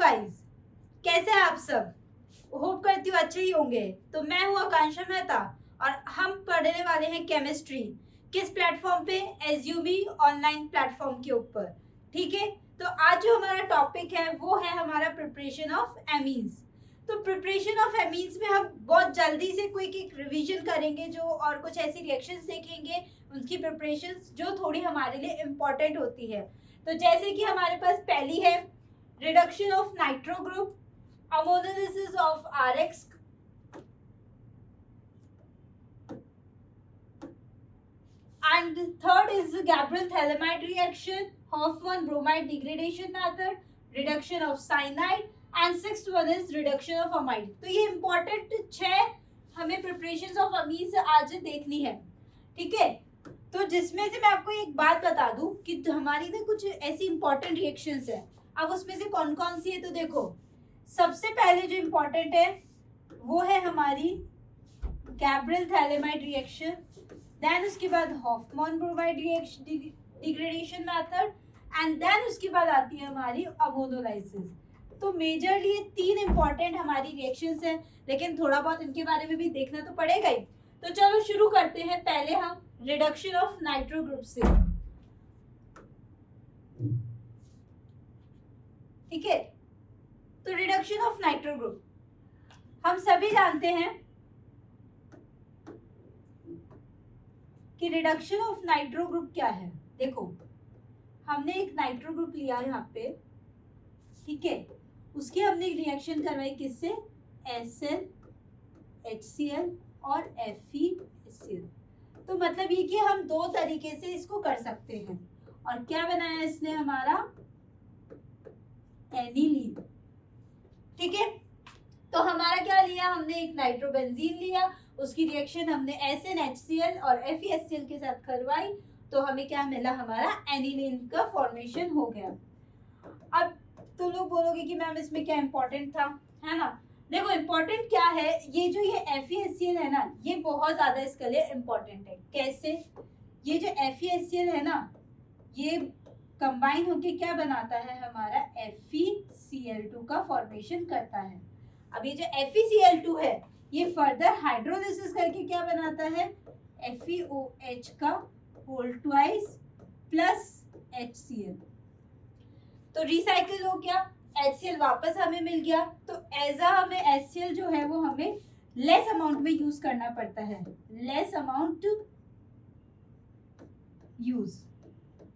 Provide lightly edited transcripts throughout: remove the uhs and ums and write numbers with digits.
Guys, कैसे हैं आप सब? होप करती हूँ अच्छे ही होंगे। तो मैं हूँ आकांक्षा मेहता और हम पढ़ने वाले हैं केमिस्ट्री। किस प्लेटफॉर्म पे? एज्यूमी ऑनलाइन प्लेटफॉर्म के ऊपर। ठीक है, तो आज जो हमारा टॉपिक है वो है हमारा प्रिपरेशन ऑफ एमीन्स। तो प्रिपरेशन ऑफ एमीन्स में हम बहुत जल्दी से क्विक एक रिवीजन करेंगे जो, और कुछ ऐसी रिएक्शंस देखेंगे उनकी प्रिपरेशंस जो थोड़ी हमारे लिए इम्पोर्टेंट होती है। तो जैसे कि हमारे पास पहली है reduction of nitro group, ammonolysis of RX, and third is the Gabriel-Thalamide reaction, Hoffman-bromide degradation method, reduction of cyanide, and sixth one is reduction of amide. तो ये important 6 हमें preparations of amines आज देखनी है, ठीक है। तो जिसमें से मैं आपको एक बात बता दूं कि हमारी ना कुछ ऐसी important reactions है। अब उसमें से कौन कौन सी है तो देखो, सबसे पहले जो इम्पोर्टेंट है वो है हमारी गैब्रियल-थैलेमाइड रिएक्शन, देन उसके बाद Hoffmann bromide reaction degradation method, and then उसके बाद आती है हमारी अमोनोलाइसिस। तो मेजरली ये 3 इम्पोर्टेंट हमारी रिएक्शंस हैं, लेकिन थोड़ा बहुत इनके बारे में भी देखना तो पड़ेगा ही। तो चलो शुरू करते हैं। पहले हम रिडक्शन ऑफ नाइट्रो ग्रुप से, ठीक है। तो रिडक्शन ऑफ नाइट्रो ग्रुप हम सभी जानते हैं कि रिडक्शन ऑफ नाइट्रो ग्रुप क्या है। देखो, हमने एक नाइट्रो ग्रुप लिया यहाँ पे, ठीक है, उसकी हमने एक रिएक्शन करवाई किससे? HCl, HCl और FeHCl। तो मतलब ये कि हम 2 तरीके से इसको कर सकते हैं। और क्या बनाया इसने हमारा? एनिलीन, ठीक है। तो हमारा क्या लिया हमने? एक नाइट्रोबेंजीन लिया, उसकी रिएक्शन हमने SnHCl और FeHCl के साथ करवाई, तो हमें क्या मिला? हमारा एनिलीन का फॉर्मेशन हो गया। अब तुम लोग बोलोगे कि मैम इसमें क्या इंपॉर्टेंट था, है ना। देखो इंपॉर्टेंट क्या है, ये जो ये FeHCl है ना, ये बहुत ज्यादा इसके लिए इम्पोर्टेंट है। कैसे? ये जो FeHCl है ना, ये कंबाइन होके क्या बनाता है? हमारा FeCl2 का फॉर्मेशन करता है। अब ये जो FeCl2 है, ये फर्दर हाइड्रोलिसिस करके क्या बनाता है? FeOH का होल ट्वाइस प्लस HCl। तो रिसाइकिल हो गया, HCl वापस हमें मिल गया। तो एजा हमें HCl जो है वो हमें लेस अमाउंट में यूज करना पड़ता है, लेस अमाउंट यूज,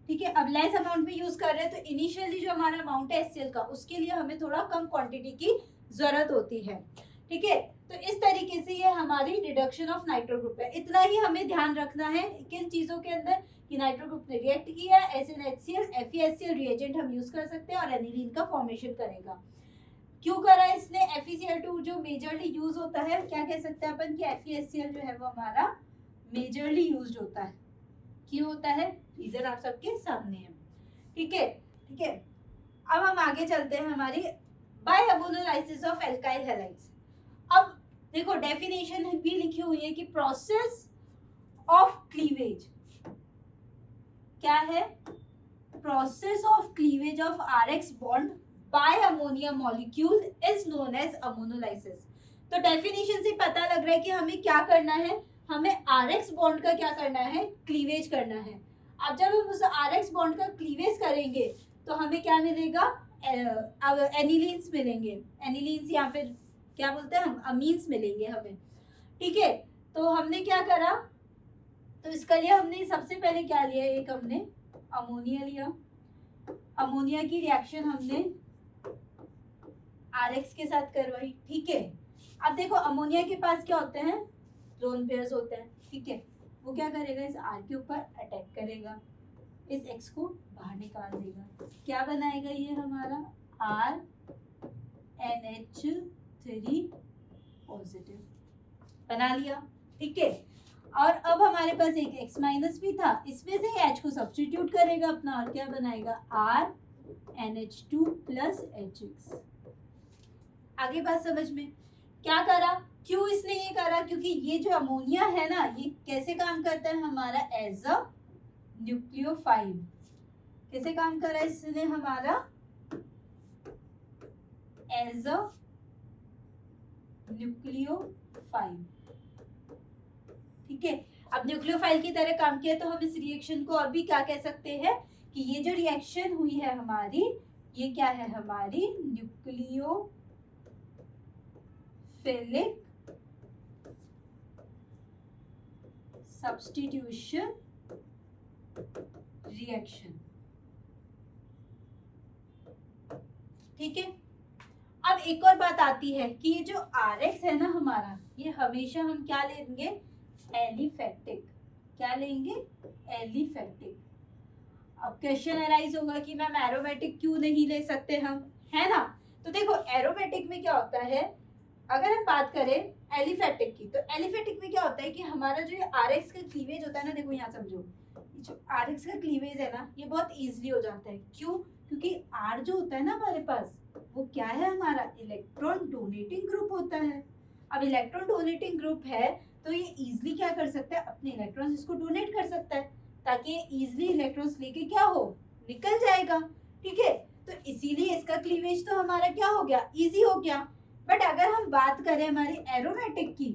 ठीक है। अब लेस अमाउंट में यूज कर रहे हैं तो इनिशियली जो हमारा अमाउंट है HCl का, उसके लिए हमें थोड़ा कम क्वांटिटी की जरूरत होती है, ठीक है। तो इस तरीके से ये हमारी रिडक्शन ऑफ नाइट्रो ग्रुप है। इतना ही हमें ध्यान रखना है किन चीजों के अंदर कि नाइट्रो ग्रुप ने रिएक्ट किया, SnHCl, FeHCl रिएजेंट हम यूज कर सकते हैं और एनिलीन का फॉर्मेशन करेगा। क्यों करा इसने? FeCl2 जो मेजरली यूज होता है, क्या कह सकते हैं अपन कि FeHCl जो है वो हमारा मेजरली यूज होता है। क्यों होता है? रीजन आप सबके सामने है, ठीक है, ठीक है। अब हम आगे चलते हैं हमारी by ammonolysis of alkyl halides. अब देखो डेफिनेशन भी लिखी हुई है कि प्रोसेस ऑफ क्लीवेज क्या है? Process of cleavage of RX bond by ammonia molecule is known as ammonolysis. तो डेफिनेशन से पता लग रहा है कि हमें क्या करना है, हमें RX बॉन्ड का क्या करना है? क्लीवेज करना है। अब जब हम उस RX बॉन्ड का क्लीवेज करेंगे तो हमें क्या मिलेगा? एनिलीन्स मिलेंगे, एनिलीन्स या फिर क्या बोलते हैं हम, अमीन्स मिलेंगे हमें, ठीक है। तो हमने क्या करा? तो इसके लिए हमने सबसे पहले क्या लिया? एक हमने अमोनिया लिया, अमोनिया की रिएक्शन हमने RX के साथ करवाई, ठीक है। अब देखो अमोनिया के पास क्या होते हैं? लोन पेयर्स होते हैं, ठीक है। वो क्या करेगा? इस R के ऊपर अटैक करेगा, इस X को बाहर निकाल देगा। क्या बनाएगा ये हमारा? RNH3 पॉजिटिव बना लिया, ठीक है। और अब हमारे पास एक X माइनस भी था, इसमें से H को सब्स्टिट्यूट करेगा अपना और क्या बनाएगा? RNH2 plus HX। आगे बात समझ में? क्या करा? क्यों इसने ये करा? क्योंकि ये जो अमोनिया है ना, ये कैसे काम करता है? हमारा एज अ न्यूक्लियोफाइल। कैसे काम कर रहा है इसने? हमारा एज अ न्यूक्लियोफाइल। ठीक है, अब न्यूक्लियोफाइल की तरह काम किया तो हम इस रिएक्शन को और भी क्या कह सकते हैं कि ये जो रिएक्शन हुई है हमारी, ये क्या है हमारी न्यूक्लियोफिलिक सब्स्टिट्यूशन रिएक्शन। ठीक है, अब एक और बात आती है कि ये जो RX है ना हमारा, ये हमेशा हम क्या लेंगे, एलिफैक्टिक। क्या लेंगे, एलिफैक्टिक। अब क्वेश्चन अराइज होगा कि मैम एरोमेटिक क्यों नहीं ले सकते हम, है ना। तो देखो एरोमेटिक में क्या होता है, अगर हम बात करें एलिफैटिक की, तो एलिफैटिक में क्या होता है कि हमारा जो RX का क्लीवेज होता है ना, देखो यहाँ समझो, जो RX का क्लीवेज है ना, ये बहुत इजीली हो जाता है। क्यों, क्योंकि R जो होता है ना हमारे पास, वो क्या है हमारा इलेक्ट्रॉन डोनेटिंग ग्रुप होता है। अब इलेक्ट्रॉन डोनेटिंग ग्रुप है तो ये इजीली क्या कर सकता है, अपने इलेक्ट्रॉन्स इसको डोनेट कर सकता है, ताकि इजीली इलेक्ट्रॉन्स लेके क्या हो, निकल जाएगा। ठीक है, तो इसीलिए इसका क्लीवेज तो हमारा क्या हो गया, इजी हो गया। बट अगर हम बात करें हमारी एरोमेटिक की,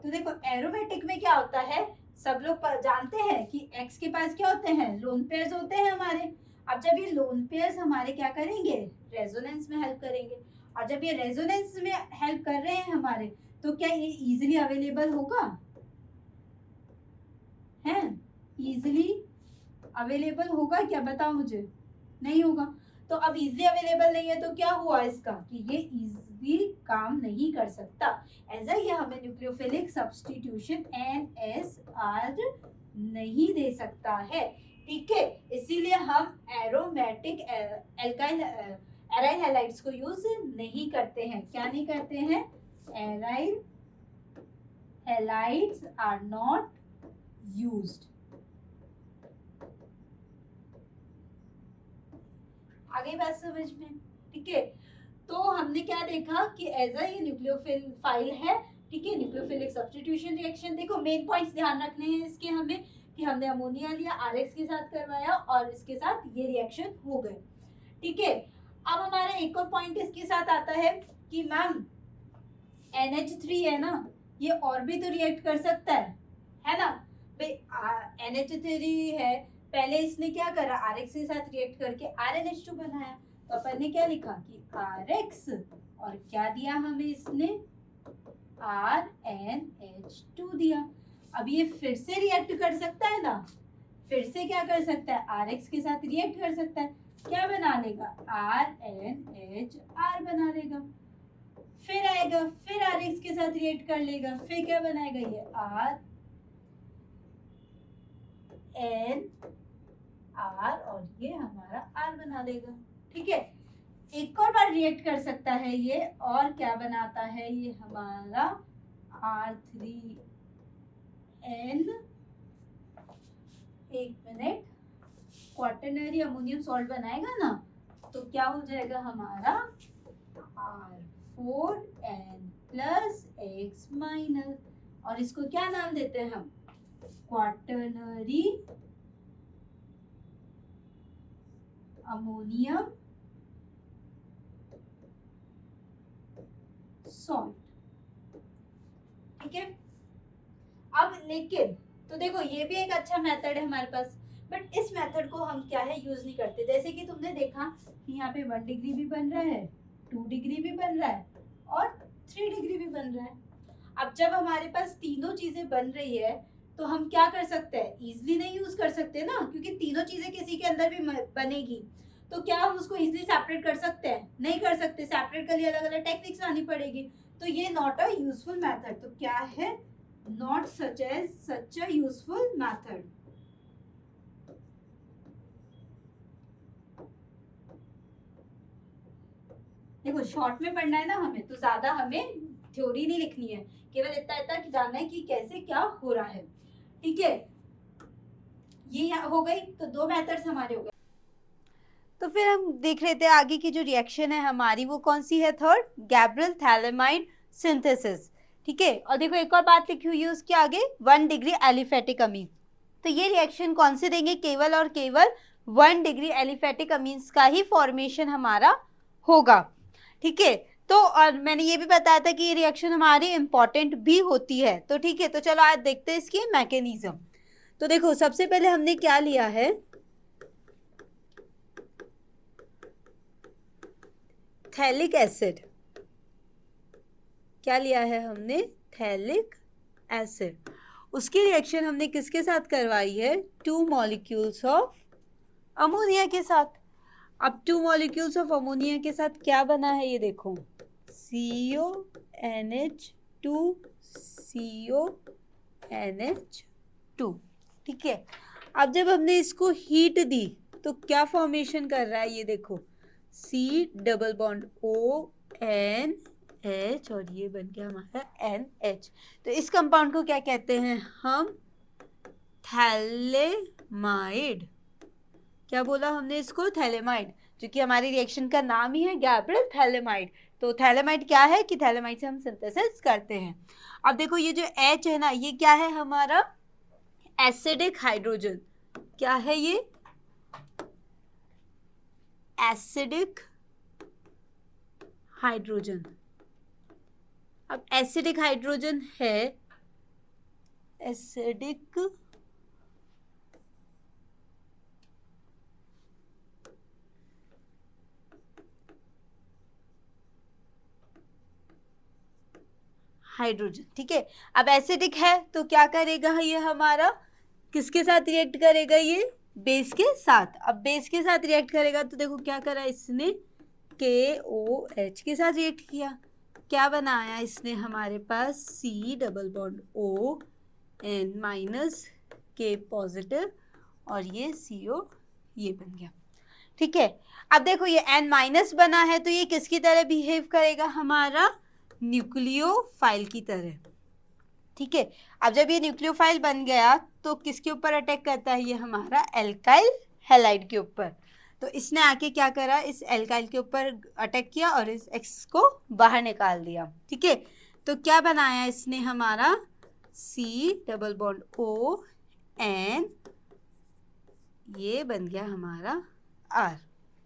तो देखो एरोमेटिक में क्या होता है, सब लोग जानते हैं कि X के पास क्या होते हैं, लोन पेयर्स होते हैं हमारे। अब जब ये लोन पेयर्स हमारे क्या करेंगे, रेजोनेंस में हेल्प करेंगे, और जब ये रेजोनेंस में हेल्प कर रहे हैं हमारे, तो क्या ये इजीली अवेलेबल होगा, है इजीली अवेलेबल होगा क्या, बताओ मुझे, नहीं होगा। तो अब इजीली अवेलेबल नहीं है तो क्या हुआ इसका, कि ये इजीली काम नहीं कर सकता। ऐसा ये हमें न्यूक्लियोफिलिक सब्स्टिट्यूशन NSR नहीं दे सकता है। ठीक है, इसीलिए हम एरोमेटिक एल्काइल एराइल हैलाइड्स को यूज नहीं करते हैं। क्या नहीं करते हैं, aryl halides are not used. आगे बात समझ में, ठीक है। तो हमने क्या देखा कि एज ये न्यूक्लियोफिल फाइल है, ठीक है, न्यूक्लियोफिलिक सब्स्टिट्यूशन रिएक्शन। देखो मेन पॉइंट्स ध्यान रखने हैं इसके हमें, कि हमने अमोनिया लिया, RX के साथ करवाया और इसके साथ ये रिएक्शन हो गए। ठीक है, अब हमारा एक और पॉइंट इसके साथ आता है कि मैम NH3 है ना, ये और भी तो रिएक्ट कर सकता है ना। भाई NH3 है, पहले इसने क्या करा, RX के साथ रिएक्ट करके RNH2 बनाया। तो अपन ने क्या लिखा कि RX और क्या दिया हमें इसने, RNH2 दिया। अब ये फिर से रिएक्ट कर सकता है ना, फिर से क्या कर सकता है, RX के साथ रिएक्ट कर सकता है, क्या बना लेगा, RNHR बना लेगा। फिर आएगा, फिर RX के साथ रिएक्ट कर लेगा, फिर क्या बनाएगा, ये RNR और ये हमारा R बना लेगा। ठीक है, एक और बार रिएक्ट कर सकता है ये, और क्या बनाता है ये हमारा R3N, एक मिनट, क्वाटरनरी अमोनियम सॉल्ट बनाएगा ना, तो क्या हो जाएगा हमारा R4N प्लस X माइनस, और इसको क्या नाम देते हैं हम, क्वाटरनरी अमोनियम सॉल्ट। ठीक है, अब लेकिन तो देखो ये भी एक अच्छा मेथड है हमारे पास, बट इस मेथड को हम क्या है यूज नहीं करते। जैसे कि तुमने देखा कि यहाँ पे 1 डिग्री भी बन रहा है, 2 डिग्री भी बन रहा है और 3 डिग्री भी बन रहा है। अब जब हमारे पास तीनों चीजें बन रही है तो हम क्या कर सकते हैं, इजिली नहीं यूज कर सकते ना, क्योंकि तीनों चीजें किसी के अंदर भी बनेगी। तो क्या हम उसको इजिली सेपरेट कर सकते हैं, नहीं कर सकते, सेपरेट के लिए अलग अलग टेक्निक्स आनी पड़ेगी। तो ये नॉट अ यूजफुल मेथड। तो क्या है, not such a useful method. देखो शॉर्ट में पढ़ना है ना हमें, तो ज्यादा हमें थ्योरी नहीं लिखनी है, केवल इतना इतना जानना है कि कैसे क्या हो रहा है। ठीक है, ये हो गई, तो 2 मेथड्स हमारे हो गए। तो फिर हम देख रहे थे आगे की जो रिएक्शन है हमारी, वो कौन सी है, थर्ड, गैब्रियल थैलेमाइड सिंथेसिस। ठीक है, और देखो एक और बात लिखी हुई है उसके आगे, 1 डिग्री एलिफेटिक अमीन। तो ये रिएक्शन कौन से देंगे, केवल और केवल 1 डिग्री एलिफेटिक अमीन्स का ही फॉर्मेशन हमारा होगा, ठीक है। तो और मैंने ये भी बताया था कि ये रिएक्शन हमारी इंपॉर्टेंट भी होती है, तो ठीक है। तो चलो आज देखते हैं इसकी मैकेनिज्म। तो देखो सबसे पहले हमने क्या लिया है, थैलिक एसिड। क्या लिया है हमने, थैलिक एसिड। उसकी रिएक्शन हमने किसके साथ करवाई है, 2 मॉलिक्यूल्स ऑफ अमोनिया के साथ। अब 2 मॉलिक्यूल्स ऑफ अमोनिया के साथ क्या बना है, ये देखो, CONH2 CONH2, ठीक है। अब जब हमने इसको हीट दी तो क्या फॉर्मेशन कर रहा है, ये देखो, C डबल बॉन्ड ONH और ये बन गया हमारा NH। तो इस कंपाउंड को क्या कहते हैं हम, थैलेमाइड। क्या बोला हमने इसको, थैलेमाइड, जो कि हमारी रिएक्शन का नाम ही है गैब्रियल थैलेमाइड। तो थैलेमाइड क्या है कि थैलेमाइड से हम सिंथेसिस करते हैं। अब देखो ये जो H है ना, ये क्या है हमारा, एसिडिक हाइड्रोजन। क्या है ये, एसिडिक हाइड्रोजन। अब एसिडिक हाइड्रोजन है, एसिडिक हाइड्रोजन, ठीक है। अब एसिडिक है तो क्या करेगा ये हमारा, किसके साथ रिएक्ट करेगा, ये बेस के साथ। अब बेस के साथ रिएक्ट करेगा तो देखो क्या करा इसने, KOH के साथ रिएक्ट किया। क्या बनाया इसने हमारे पास, C double bond ON minus K positive और ये CO, ये बन गया, ठीक है। अब देखो ये N माइनस बना है तो ये किसकी तरह बिहेव करेगा, हमारा न्यूक्लियोफाइल की तरह, ठीक है। अब जब ये न्यूक्लियोफाइल बन गया तो किसके ऊपर अटैक करता है, ये हमारा एल्काइल हैलाइड के ऊपर। तो इसने आके क्या करा, इस एल्काइल के ऊपर अटैक किया और इस X को बाहर निकाल दिया, ठीक है। तो क्या बनाया इसने हमारा, C डबल बॉन्ड ON, ये बन गया हमारा R,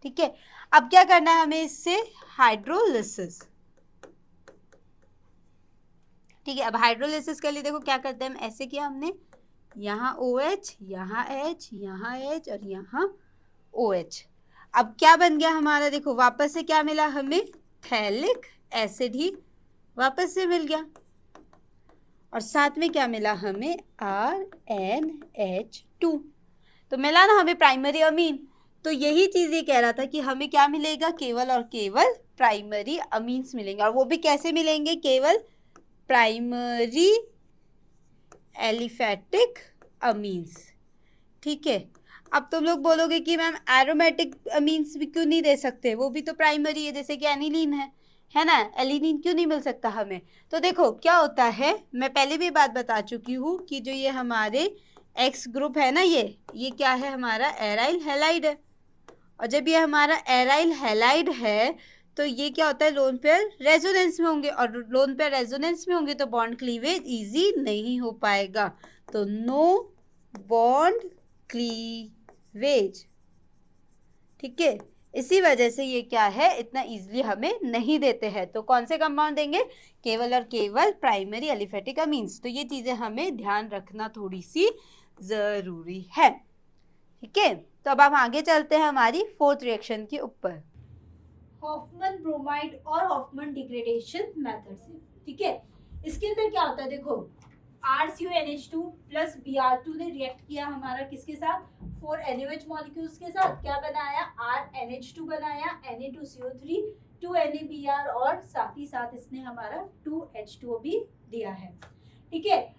ठीक है। अब क्या करना है हमें इससे, हाइड्रोलिसिस, ठीक है। अब हाइड्रोलिसिस के लिए देखो क्या करते हैं हम, ऐसे किया हमने, यहाँ OH, यहाँ H, यहाँ H और यहाँ OH। अब क्या बन गया हमारा, देखो वापस से क्या मिला हमें, थैलिक एसिड ही वापस से मिल गया और साथ में क्या मिला हमें, RNH2। तो मिला ना हमें प्राइमरी अमीन। तो यही चीज ये कह रहा था कि हमें क्या मिलेगा, केवल और केवल प्राइमरी अमीन्स मिलेंगे। और वो भी कैसे मिलेंगे, केवल प्राइमरी एलिफेटिक अमीन्स, ठीक है। अब तुम लोग बोलोगे कि मैम एरोमेटिक अमीन्स भी क्यों नहीं दे सकते, वो भी तो प्राइमरी है, जैसे कि एनिलीन है ना, एलिनीन क्यों नहीं मिल सकता हमें। तो देखो क्या होता है, मैं पहले भी बात बता चुकी हूँ कि जो ये हमारे X ग्रुप है ना, ये क्या है हमारा, एराइल हैलाइड है। और जब ये हमारा एराइल हैलाइड है तो ये क्या होता है, लोन पेयर रेजोनेंस में होंगे, और लोन पेयर रेजोनेंस में होंगे तो बॉन्ड क्लीवेज इजी नहीं हो पाएगा। तो नो बॉन्ड क्लीवेज, ठीक है। इसी वजह से ये क्या है, इतना इजीली हमें नहीं देते हैं। तो कौन से कंपाउंड देंगे, केवल और केवल प्राइमरी एलिफेटिक अमीन्स। तो ये चीजें हमें ध्यान रखना थोड़ी सी जरूरी है, ठीक है। तो अब हम आगे चलते हैं हमारी फोर्थ रिएक्शन के ऊपर, हॉफमैन ब्रोमाइड और हॉफमैन डिग्रेडेशन मेथड से, ठीक है। इसके अंदर क्या होता है, देखो RCONH2 प्लस Br2 ने रिएक्ट किया हमारा किसके साथ, 4 NaOH मॉलिक्यूल्स के साथ। क्या बनाया, RNH2 बनाया, Na2CO3, 2 NaBr और साथ ही साथ इसने हमारा 2H2O भी दिया है, ठीक है।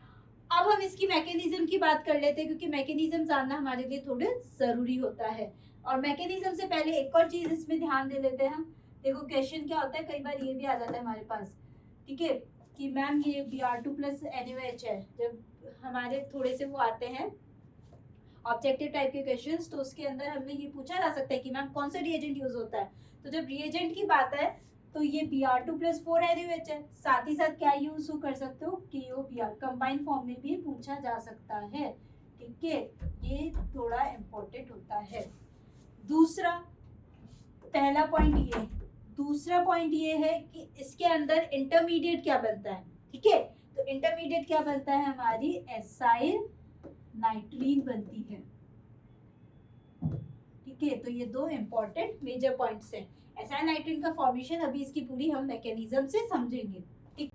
अब हम इसकी मैकेनिज्म की बात कर लेते हैं, क्योंकि मैकेनिज्म जानना हमारे लिए थोड़े जरूरी होता है। और मैकेनिज्म से पहले एक और चीज इसमें ध्यान दे लेते हैं हम। देखो क्वेश्चन क्या होता है, कई बार ये भी आ जाता है हमारे पास, ठीक है, कि मैम ये Br2 प्लस NaOH है। जब हमारे थोड़े से वो आते हैं ऑब्जेक्टिव टाइप के क्वेश्चंस, तो उसके अंदर हमें ये पूछा जा सकता है कि मैम कौन सा रिएजेंट यूज होता है। तो जब रिएजेंट की बात है तो ये Br2 प्लस 4 NaOH है, साथ ही साथ क्या यूज कर सकते हो, KOBr, कंबाइन फॉर्म में भी पूछा जा सकता है, ठीक है। ये थोड़ा इम्पोर्टेंट होता है। दूसरा, पहला पॉइंट ये, दूसरा पॉइंट ये है कि इसके अंदर इंटरमीडिएट क्या बनता है, ठीक है। तो इंटरमीडिएट क्या बनता है, हमारी एसाइल नाइट्रीन बनती है, ठीक है। तो ये दो इंपॉर्टेंट मेजर पॉइंट्स हैं। एसाइल नाइट्रीन का फॉर्मेशन अभी इसकी पूरी हम मैकेनिज्म से समझेंगे, ठीक।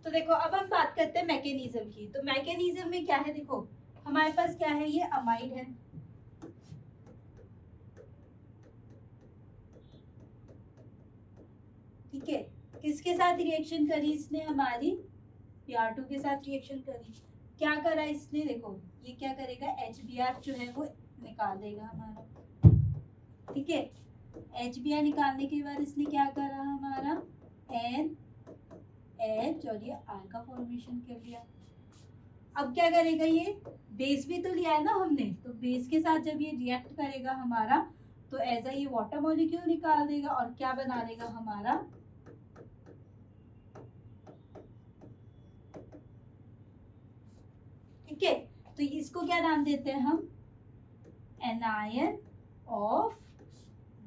तो देखो अब हम बात करते हैं मैकेनिज्म की। तो मैकेनिज्म में क्या है, देखो हमारे पास क्या है, ये अमाइड है, ठीक है। किसके साथ रिएक्शन करी इसने, हमारी Pr2 के साथ रिएक्शन करी। क्या करा इसने, देखो ये क्या करेगा, HBr जो है वो निकाल देगा हमारा, ठीक है। HBr निकालने के बाद इसने क्या करा, हमारा NH और ये R का फॉर्मेशन कर लिया। अब क्या करेगा, ये बेस भी तो लिया है ना हमने, तो बेस के साथ जब ये रिएक्ट करेगा हमारा, तो एज ये वाटर मॉलिक्यूल निकाल देगा और क्या बना देगा हमारा, ठीक है। तो इसको क्या नाम देते हैं हम, एनायन ऑफ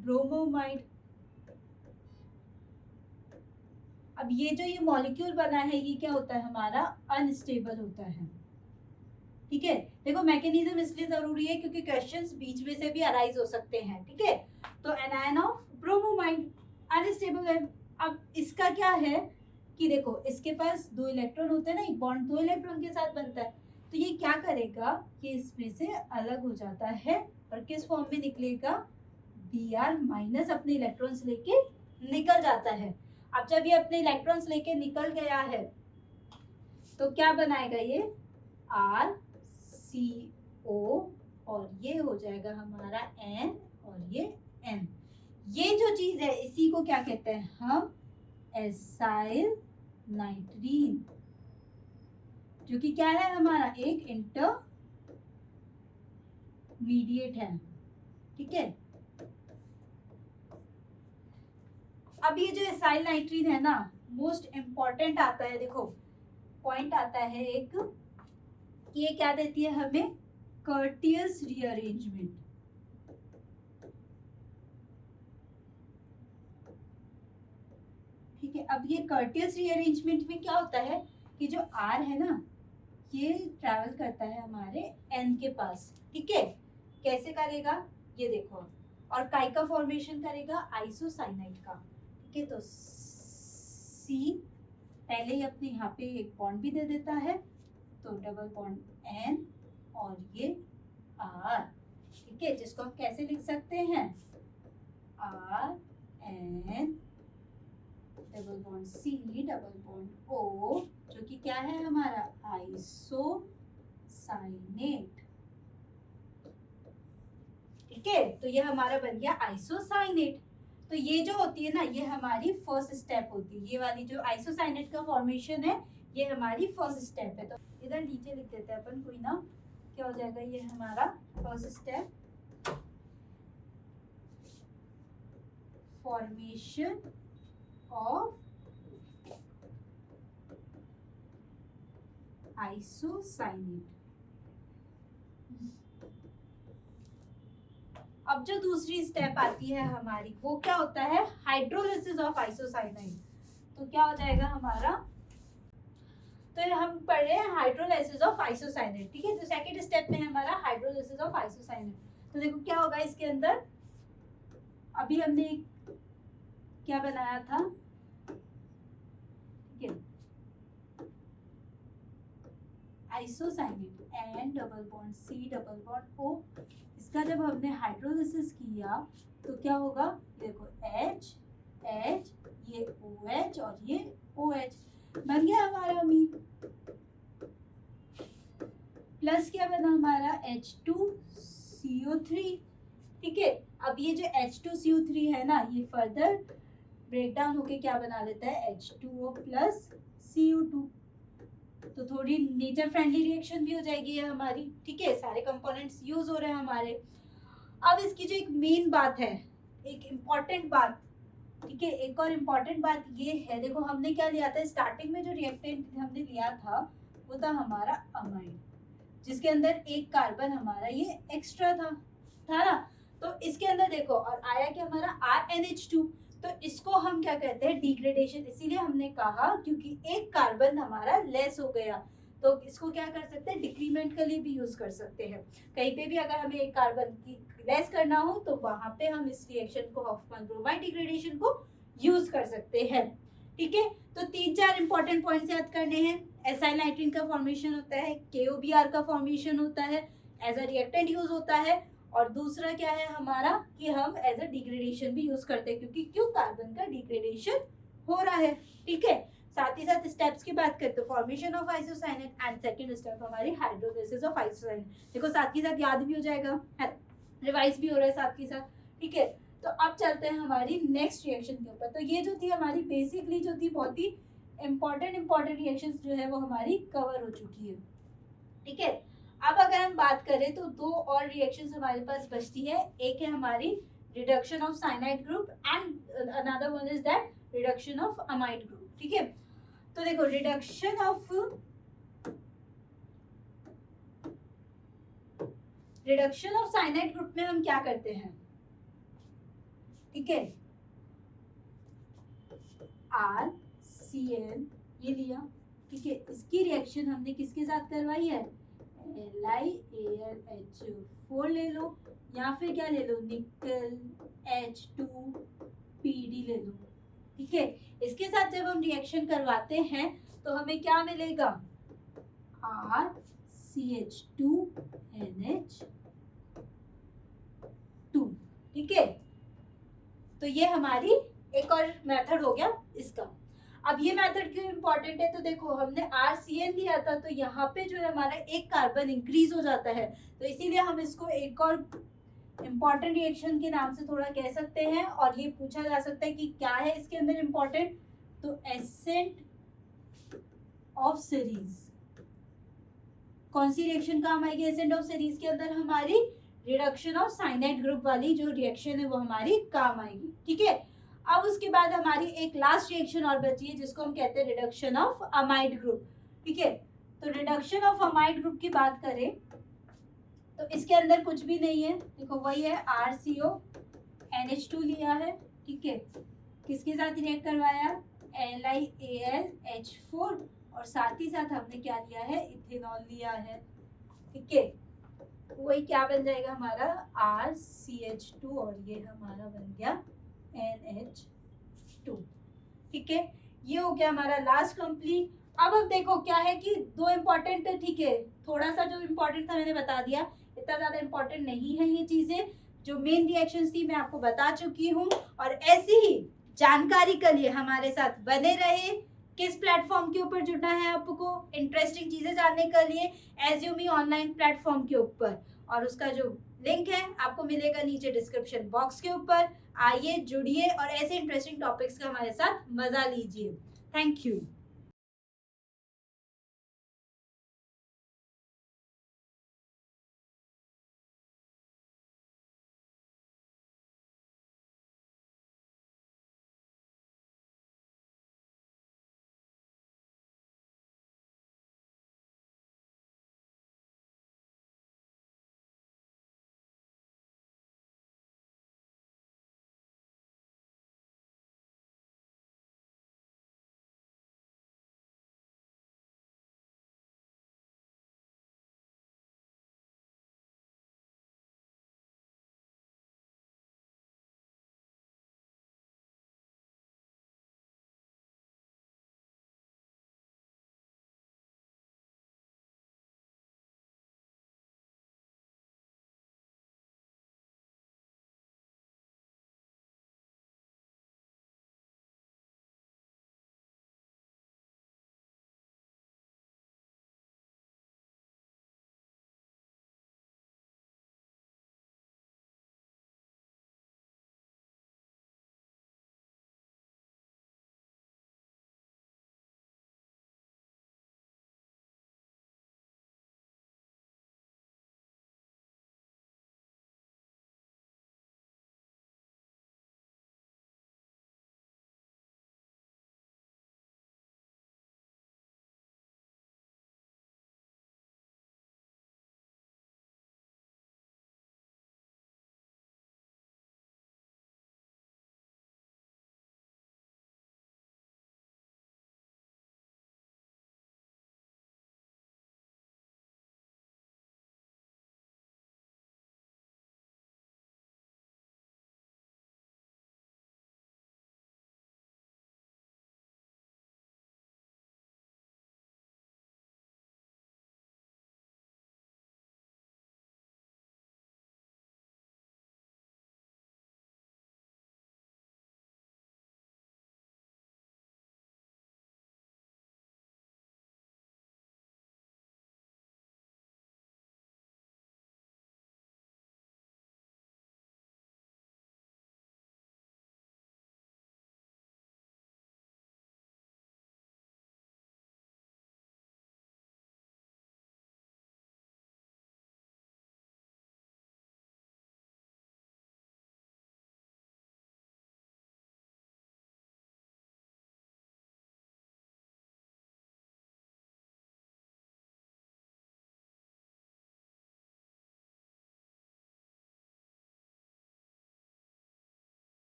ब्रोमोमाइड। अब ये जो ये मॉलिक्यूल बना है, ये क्या होता है, हमारा अनस्टेबल होता है, ठीक है। देखो मैकेनिज्म इसलिए जरूरी है क्योंकि क्वेश्चंस बीच में से भी अराइज हो सकते हैं, ठीक है। तो एनायन ऑफ ब्रोमोमाइड अनस्टेबल है। अब इसका क्या है कि देखो इसके पास 2 इलेक्ट्रॉन होते हैं ना, एक बॉन्ड 2 इलेक्ट्रॉन के साथ बनता है, तो ये क्या करेगा कि इसमें से अलग हो जाता है और किस फॉर्म में निकलेगा, Br- अपने इलेक्ट्रॉन्स लेके निकल जाता है। अब जब ये अपने इलेक्ट्रॉन्स लेके निकल गया है तो क्या बनाएगा, ये RCO और ये हो जाएगा हमारा N और ये N। ये जो चीज है इसी को क्या कहते हैं हम, एसाइल नाइट्रीन, जो कि क्या है, हमारा एक इंटरमीडिएट है, ठीक है। अब ये जो एसाइल नाइट्रीन है ना, मोस्ट इंपॉर्टेंट आता है, देखो पॉइंट आता है एक, ये क्या देती है हमें, कर्टियस रीअरेंजमेंट, ठीक है। अब ये कर्टियस रीअरेंजमेंट में क्या होता है कि जो R है ना, ये ट्रैवल करता है हमारे N के पास, ठीक है। कैसे करेगा, ये देखो, और काय का फॉर्मेशन करेगा, आइसोसाइनाइड का, ठीक है। तो C पहले ही अपने यहाँ पे एक बॉन्ड भी दे देता है, तो डबल बॉन्ड N और ये R, ठीक है, जिसको हम कैसे लिख सकते हैं, RN double bond C double bond O, जो कि क्या है हमारा आइसोसाइनेट, ठीक है। तो ये हमारा बन गया आइसोसाइनेट। तो ये जो होती है ना, ये हमारी फर्स्ट स्टेप होती है, ये वाली जो आइसोसाइनेट का फॉर्मेशन है, ये हमारी फर्स्ट स्टेप है। तो इधर नीचे लिख देते हैं अपन, कोई ना, क्या हो जाएगा, ये हमारा first step, formation of isocyanate. अब जो दूसरी स्टेप आती है हमारी, वो क्या होता है, हाइड्रोलिसिस ऑफ आइसोसाइनाइड। तो क्या हो जाएगा हमारा, तो हम पढ़ रहे हैं हाइड्रोलिसिस ऑफ आइसोसाइनाइड, ठीक है। तो सेकंड स्टेप में हमारा हाइड्रोलिसिस ऑफ आइसोसाइनाइड। तो देखो क्या होगा इसके अंदर, अभी हमने क्या बनाया था, ठीक है, isocyanate N double bond C double bond O। इसका जब हमने हाइड्रोलिसिस किया तो क्या होगा, देखो H H, ये OH और ये OH बन गया हमारा अमीन, प्लस क्या बना हमारा H2CO3, ठीक है। अब ये जो H2CO3 है ना, ये फर्दर ब्रेक डाउन होके क्या बना लेता है, H2O प्लस CO2। तो थोड़ी नेचर फ्रेंडली रिएक्शन भी हो जाएगी ये हमारी, ठीक है। सारे कंपोनेंट्स यूज हो रहे हैं हमारे। अब इसकी जो एक मेन बात है, एक इम्पॉर्टेंट बात, ठीक है, एक और इम्पॉर्टेंट बात ये है, देखो हमने क्या लिया था स्टार्टिंग में, जो रिएक्टेंट हमने लिया था वो था हमारा अमाइड, जिसके अंदर एक कार्बन हमारा ये एक्स्ट्रा था ना। तो इसके अंदर देखो, और आया कि हमारा RNH2, तो इसको हम क्या कहते हैं, डिग्रेडेशन। इसीलिए हमने कहा क्योंकि एक कार्बन हमारा लेस हो गया, तो इसको क्या कर सकते हैं, डिक्रीमेंट के लिए भी यूज कर सकते हैं। कहीं पे भी अगर हमें एक कार्बन की लेस करना हो तो वहां पे हम इस रिएक्शन को, हॉफमैन ब्रोमाइड डिग्रेडेशन को यूज कर सकते हैं। ठीक है, तो 3-4 इंपॉर्टेंट पॉइंट्स याद करने हैं। एसाइल नाइट्रीन का फॉर्मेशन होता है, KOBr का फॉर्मेशन होता है, एज अ रिएक्टेंट यूज होता है, और दूसरा क्या है हमारा कि हम एज अ डिग्रेडेशन भी यूज करते हैं, क्योंकि क्यों कार्बन का डिग्रेडेशन हो रहा है। ठीक है, साथ ही साथ स्टेप्स की बात करते हैं, formation of isocyanate and second step हमारी हाइड्रोलिसिस ऑफ आइसोसाइनेट। देखो साथ ही साथ याद भी हो जाएगा, रिवाइज भी हो रहा है साथ के साथ। ठीक है, तो अब चलते हैं हमारी नेक्स्ट रिएक्शन के ऊपर। तो ये जो थी हमारी बेसिकली जो थी बहुत ही इंपॉर्टेंट रिएक्शंस जो है वो हमारी कवर हो चुकी है। ठीक है, अब अगर हम बात करें तो 2 और रिएक्शंस हमारे पास बचती है। एक है हमारी reduction of cyanide group and another one is that reduction of amide group. ठीक है, तो देखो रिडक्शन ऑफ साइनाइड ग्रुप में हम क्या करते हैं, ठीक है, RCl ये लिया, ठीक है, इसकी रिएक्शन हमने किसके साथ करवाई है, LiAlH4 ले लो, या फिर क्या ले लो, निकल H2PD ले लो। ठीक है, इसके साथ जब हम रिएक्शन करवाते हैं तो हमें क्या मिलेगा, RCH2NH2। ठीक है, तो ये हमारी एक और मेथड हो गया इसका। अब ये मेथड क्यों इंपॉर्टेंट है, तो देखो हमने RCl लिया था, तो यहाँ पे जो है हमारा एक कार्बन इंक्रीज हो जाता है, तो इसीलिए हम इसको एक और इंपॉर्टेंट रिएक्शन के नाम से थोड़ा कह सकते हैं। और ये पूछा जा सकता है कि क्या है इसके अंदर इंपॉर्टेंट, तो एसेंट ऑफ सीरीज। कौन सी रिएक्शन काम आएगी एसेंट ऑफ सीरीज के अंदर, हमारी रिडक्शन ऑफ साइनाइड ग्रुप वाली जो रिएक्शन है वो हमारी काम आएगी। ठीक है, अब उसके बाद हमारी एक लास्ट रिएक्शन और बची है जिसको हम कहते हैं रिडक्शन ऑफ अमाइड ग्रुप। ठीक है, तो रिडक्शन ऑफ अमाइड ग्रुप की बात करें तो इसके अंदर कुछ भी नहीं है, देखो वही है, RCONH2 लिया है। ठीक है, किसके साथ रिएक्ट करवाया, LiAlH4, और साथ ही साथ हमने क्या लिया है, इथेनॉल लिया है। ठीक है, वही क्या बन जाएगा हमारा RCH2, और ये हमारा बन गया NH2। ठीक है, ये हो गया हमारा लास्ट कंप्लीट। अब देखो क्या है कि 2 इंपॉर्टेंट, ठीक है, थोड़ा सा जो इंपॉर्टेंट था मैंने बता दिया, इतना ज्यादा इंपॉर्टेंट नहीं है ये चीजें। जो मेन रिएक्शंस थी मैं आपको बता चुकी हूँ, और ऐसी ही जानकारी के लिए हमारे साथ बने रहे। किस प्लेटफॉर्म के ऊपर जुड़ना है आपको इंटरेस्टिंग चीजें जानने के लिए, एज्यूमी ऑनलाइन प्लेटफॉर्म के ऊपर, और उसका जो लिंक है आपको मिलेगा नीचे डिस्क्रिप्शन बॉक्स के ऊपर। आइए जुड़िए और ऐसे इंटरेस्टिंग टॉपिक्स का हमारे साथ मजा लीजिए। Thank you.